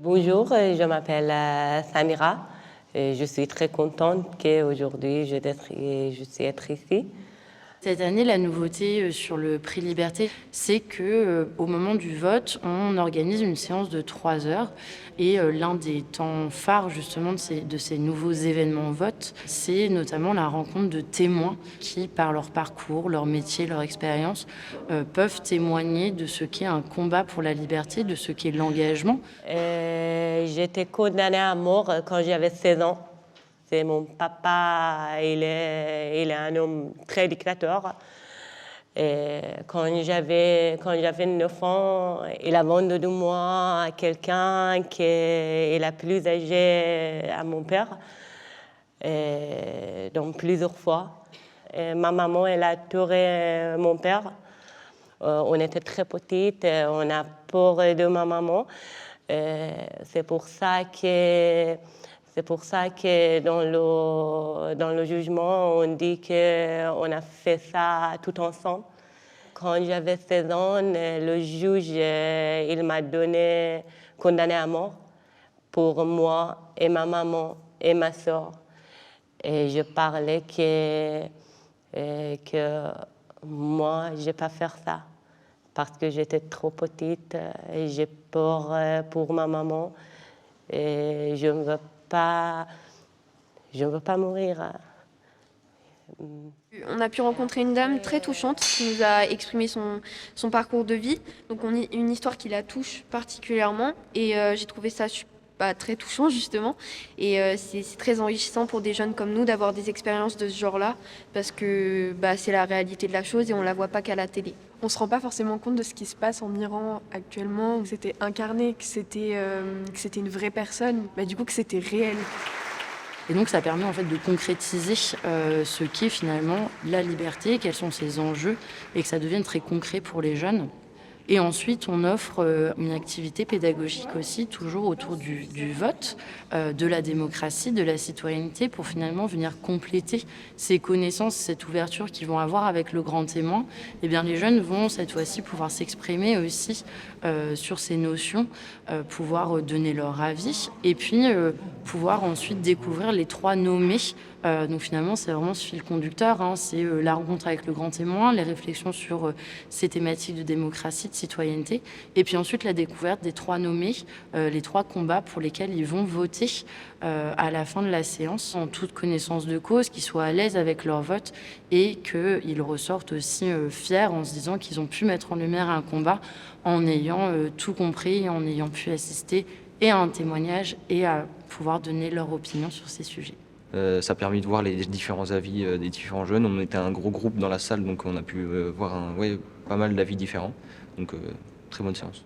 Bonjour, je m'appelle Samira et je suis très contente qu'aujourd'hui je suis être ici. Cette année, la nouveauté sur le prix Liberté, c'est que au moment du vote, on organise une séance de 3 heures. Et l'un des temps phares justement de ces nouveaux événements vote, c'est notamment la rencontre de témoins qui, par leur parcours, leur métier, leur expérience, peuvent témoigner de ce qu'est un combat pour la liberté, de ce qu'est l'engagement. J'étais condamnée à mort quand j'avais 16 ans. C'est mon papa, il est un homme très dictateur. Et quand j'avais 9 ans, il a vendu de moi à quelqu'un qui est la plus âgée à mon père, et donc plusieurs fois. Et ma maman, elle a tué mon père. On était très petites, on a peur de ma maman. C'est pour ça que dans le jugement, on dit qu'on a fait ça tout ensemble. Quand j'avais 16 ans, le juge il m'a condamné à mort pour moi et ma maman et ma soeur. Et je parlais que moi, je ne vais pas faire ça parce que j'étais trop petite et j'ai peur pour ma maman et je ne veux pas mourir. On a pu rencontrer une dame très touchante qui nous a exprimé son parcours de vie. Donc une histoire qui la touche particulièrement et j'ai trouvé ça très touchant justement. Et c'est très enrichissant pour des jeunes comme nous d'avoir des expériences de ce genre-là parce que c'est la réalité de la chose et on la voit pas qu'à la télé. On se rend pas forcément compte de ce qui se passe en Iran actuellement, que c'était incarné, que c'était une vraie personne, du coup que c'était réel. Et donc ça permet en fait de concrétiser ce qu'est finalement la liberté, quels sont ses enjeux, et que ça devienne très concret pour les jeunes. Et ensuite, on offre une activité pédagogique aussi, toujours autour du vote, de la démocratie, de la citoyenneté, pour finalement venir compléter ces connaissances, cette ouverture qu'ils vont avoir avec le grand témoin. Eh bien, les jeunes vont cette fois-ci pouvoir s'exprimer aussi sur ces notions, pouvoir donner leur avis, et puis pouvoir ensuite découvrir les 3 nommés. Donc finalement, c'est vraiment ce fil conducteur, c'est la rencontre avec le grand témoin, les réflexions sur ces thématiques de démocratie, de citoyenneté, et puis ensuite la découverte des 3 nommés, les 3 combats pour lesquels ils vont voter à la fin de la séance, en toute connaissance de cause, qu'ils soient à l'aise avec leur vote et qu'ils ressortent aussi fiers en se disant qu'ils ont pu mettre en lumière un combat en ayant tout compris, en ayant pu assister et à un témoignage et à pouvoir donner leur opinion sur ces sujets. Ça a permis de voir les différents avis des différents jeunes. On était un gros groupe dans la salle, donc on a pu voir pas mal d'avis différents. Donc très bonne séance.